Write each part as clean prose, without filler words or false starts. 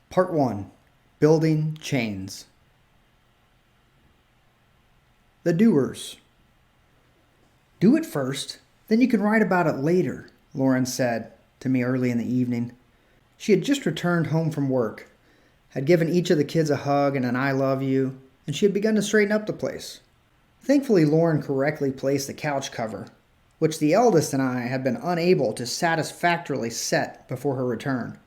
Part 1. Building Chains. The Doers. Do it first, then you can write about it later, Lauren said to me early in the evening. She had just returned home from work, had given each of the kids a hug and an I love you, and she had begun to straighten up the place. Thankfully, Lauren correctly placed the couch cover, which the eldest and I had been unable to satisfactorily set before her return.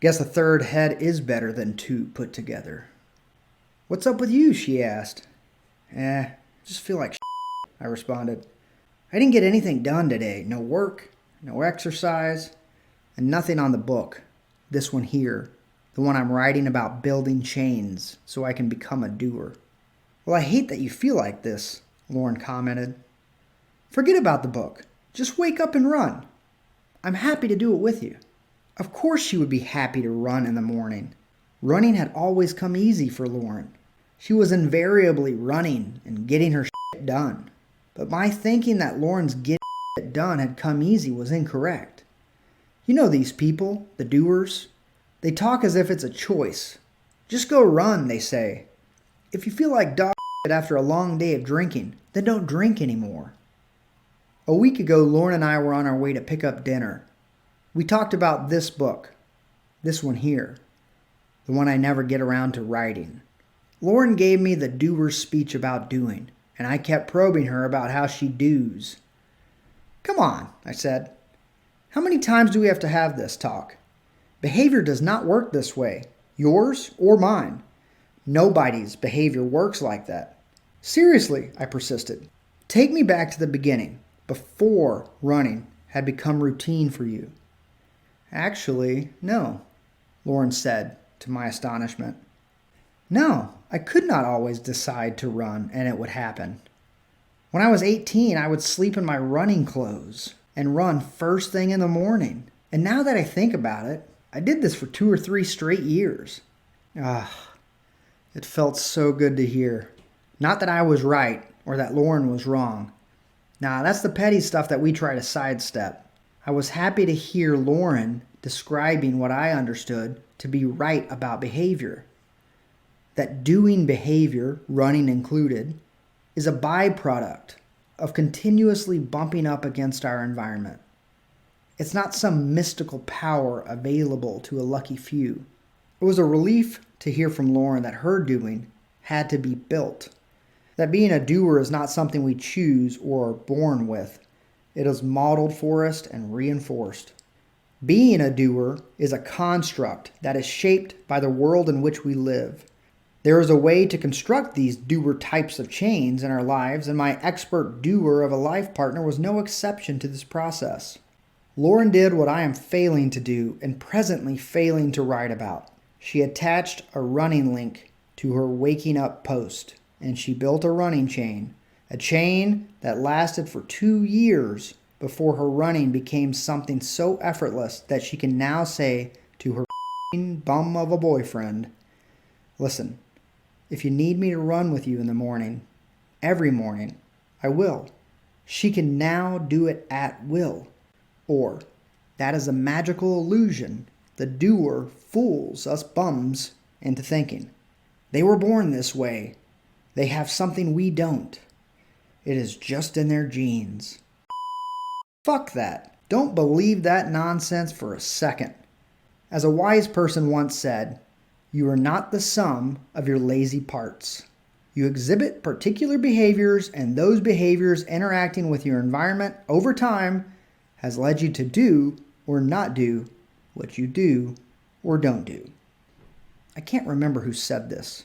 Guess a third head is better than two put together. What's up with you? She asked. Just feel like shit, I responded. I didn't get anything done today. No work, no exercise, and nothing on the book. This one here, the one I'm writing about building chains so I can become a doer. Well, I hate that you feel like this, Lauren commented. Forget about the book. Just wake up and run. I'm happy to do it with you. Of course she would be happy to run in the morning. Running had always come easy for Lauren. She was invariably running and getting her shit done. But my thinking that Lauren's getting shit done had come easy was incorrect. You know these people, the doers. They talk as if it's a choice. Just go run, they say. If you feel like dog shit after a long day of drinking, then don't drink anymore. A week ago, Lauren and I were on our way to pick up dinner. We talked about this book, this one here, the one I never get around to writing. Lauren gave me the doer's speech about doing, and I kept probing her about how she does. Come on, I said. How many times do we have to have this talk? Behavior does not work this way, yours or mine. Nobody's behavior works like that. Seriously, I persisted. Take me back to the beginning, before running had become routine for you. Actually, no, Lauren said, to my astonishment. No, I could not always decide to run and it would happen. When I was 18, I would sleep in my running clothes and run first thing in the morning. And now that I think about it, I did this for 2 or 3 straight years. It felt so good to hear. Not that I was right or that Lauren was wrong. Nah, that's the petty stuff that we try to sidestep. I was happy to hear Lauren describing what I understood to be right about behavior. That doing behavior, running included, is a byproduct of continuously bumping up against our environment. It's not some mystical power available to a lucky few. It was a relief to hear from Lauren that her doing had to be built. That being a doer is not something we choose or are born with. It is modeled for us and reinforced. Being a doer is a construct that is shaped by the world in which we live. There is a way to construct these doer types of chains in our lives, and my expert doer of a life partner was no exception to this process. Lauren did what I am failing to do and presently failing to write about. She attached a running link to her waking up post, and she built a running chain. A chain that lasted for 2 years before her running became something so effortless that she can now say to her bum of a boyfriend, listen, if you need me to run with you in the morning, every morning, I will. She can now do it at will. Or, that is a magical illusion the doer fools us bums into thinking. They were born this way. They have something we don't. It is just in their genes. Fuck that. Don't believe that nonsense for a second. As a wise person once said, you are not the sum of your lazy parts. You exhibit particular behaviors, and those behaviors interacting with your environment over time has led you to do or not do what you do or don't do. I can't remember who said this.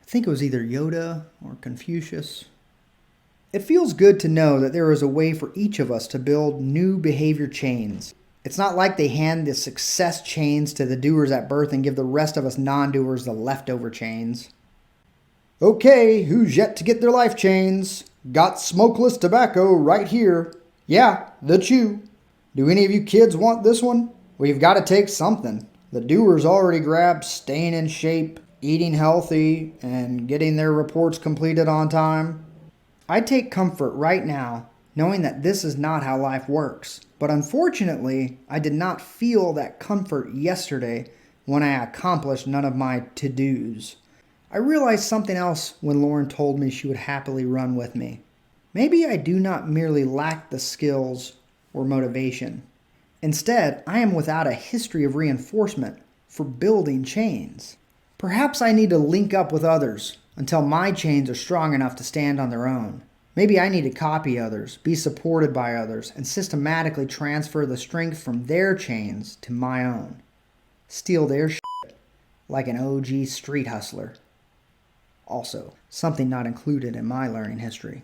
I think it was either Yoda or Confucius. It feels good to know that there is a way for each of us to build new behavior chains. It's not like they hand the success chains to the doers at birth and give the rest of us non-doers the leftover chains. Okay, who's yet to get their life chains? Got smokeless tobacco right here. Yeah, the chew. Do any of you kids want this one? We've got to take something. The doers already grabbed staying in shape, eating healthy, and getting their reports completed on time. I take comfort right now knowing that this is not how life works. But unfortunately, I did not feel that comfort yesterday when I accomplished none of my to-dos. I realized something else when Lauren told me she would happily run with me. Maybe I do not merely lack the skills or motivation. Instead, I am without a history of reinforcement for building chains. Perhaps I need to link up with others until my chains are strong enough to stand on their own. Maybe I need to copy others, be supported by others, and systematically transfer the strength from their chains to my own. Steal their shit like an OG street hustler. Also, something not included in my learning history.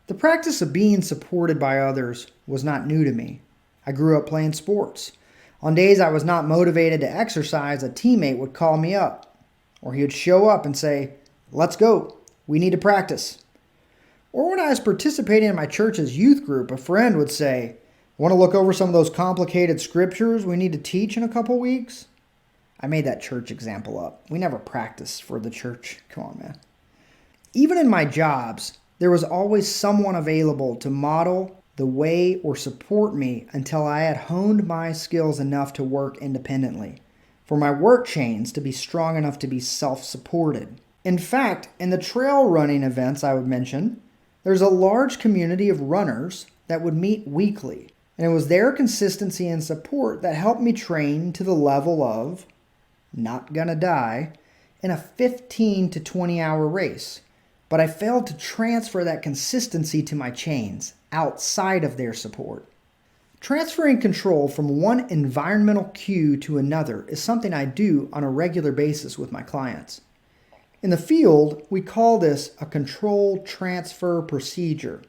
The practice of being supported by others was not new to me. I grew up playing sports. On days I was not motivated to exercise, a teammate would call me up, or he would show up and say, "Let's go, we need to practice." Or when I was participating in my church's youth group, a friend would say, "Want to look over some of those complicated scriptures we need to teach in a couple weeks?" I made that church example up. We never practiced for the church. Come on, man. Even in my jobs, there was always someone available to model the way or support me until I had honed my skills enough to work independently, for my work chains to be strong enough to be self-supported. In fact, in the trail running events I would mention, there's a large community of runners that would meet weekly, and it was their consistency and support that helped me train to the level of not gonna die in a 15 to 20 hour race. But I failed to transfer that consistency to my chains outside of their support. Transferring control from one environmental cue to another is something I do on a regular basis with my clients. In the field, we call this a control transfer procedure.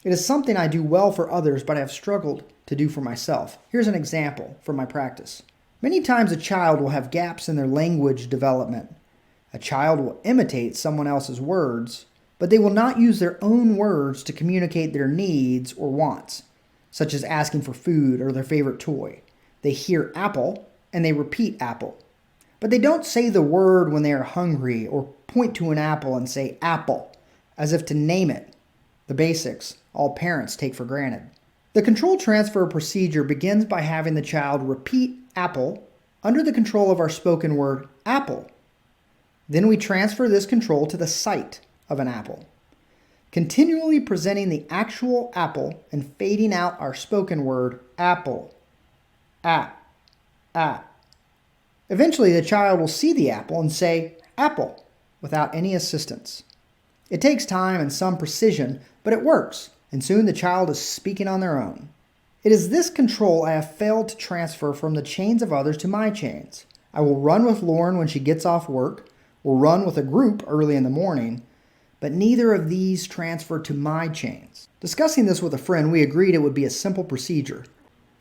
It is something I do well for others, but I have struggled to do for myself. Here's an example from my practice. Many times a child will have gaps in their language development. A child will imitate someone else's words, but they will not use their own words to communicate their needs or wants, such as asking for food or their favorite toy. They hear apple and they repeat apple. But they don't say the word when they are hungry or point to an apple and say apple, as if to name it. The basics all parents take for granted. The control transfer procedure begins by having the child repeat apple under the control of our spoken word apple. Then we transfer this control to the sight of an apple, continually presenting the actual apple and fading out our spoken word apple. Eventually, the child will see the apple and say apple without any assistance. It takes time and some precision, but it works, and soon the child is speaking on their own. It is this control I have failed to transfer from the chains of others to my chains. I will run with Lauren when she gets off work, or run with a group early in the morning, but neither of these transfer to my chains. Discussing this with a friend, we agreed it would be a simple procedure.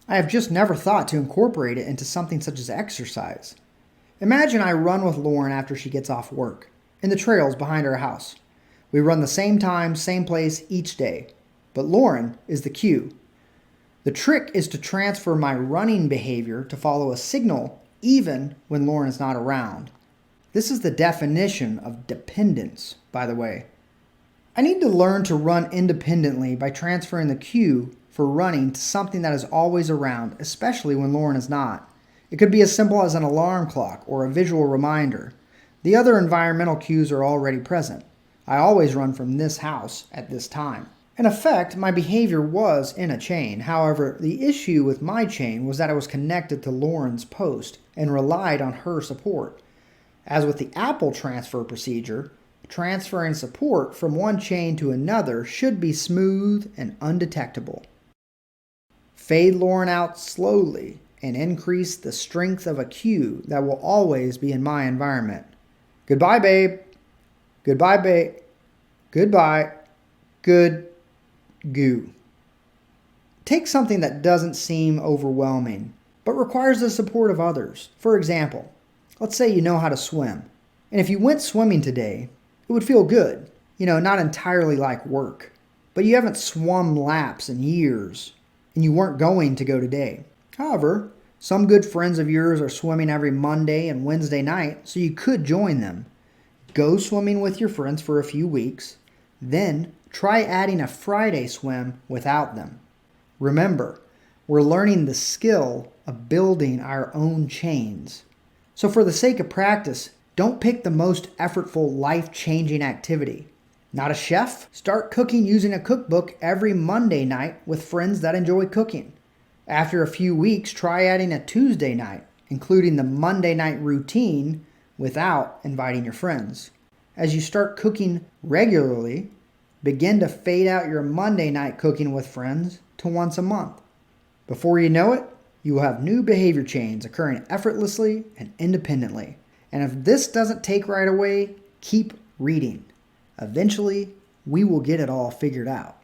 I have just never thought to incorporate it into something such as exercise. Imagine I run with Lauren after she gets off work, in the trails behind our house. We run the same time, same place each day, but Lauren is the cue. The trick is to transfer my running behavior to follow a signal even when Lauren is not around. This is the definition of dependence, by the way. I need to learn to run independently by transferring the cue for running to something that is always around, especially when Lauren is not. It could be as simple as an alarm clock or a visual reminder. The other environmental cues are already present. I always run from this house at this time. In effect, my behavior was in a chain. However, the issue with my chain was that I was connected to Lauren's post and relied on her support. As with the apple transfer procedure, transferring support from one chain to another should be smooth and undetectable. Fade Lauren out slowly and increase the strength of a cue that will always be in my environment. Goodbye, babe. Goodbye, babe. Goodbye. Good goo. Take something that doesn't seem overwhelming, but requires the support of others. For example, let's say you know how to swim, and if you went swimming today, it would feel good. Not entirely like work, but you haven't swum laps in years, and you weren't going to go today. However, some good friends of yours are swimming every Monday and Wednesday night, so you could join them. Go swimming with your friends for a few weeks, then try adding a Friday swim without them. Remember, we're learning the skill of building our own chains. So for the sake of practice, don't pick the most effortful, life-changing activity. Not a chef? Start cooking using a cookbook every Monday night with friends that enjoy cooking. After a few weeks, try adding a Tuesday night, including the Monday night routine without inviting your friends. As you start cooking regularly, begin to fade out your Monday night cooking with friends to once a month. Before you know it, you will have new behavior chains occurring effortlessly and independently. And if this doesn't take right away, keep reading. Eventually, we will get it all figured out.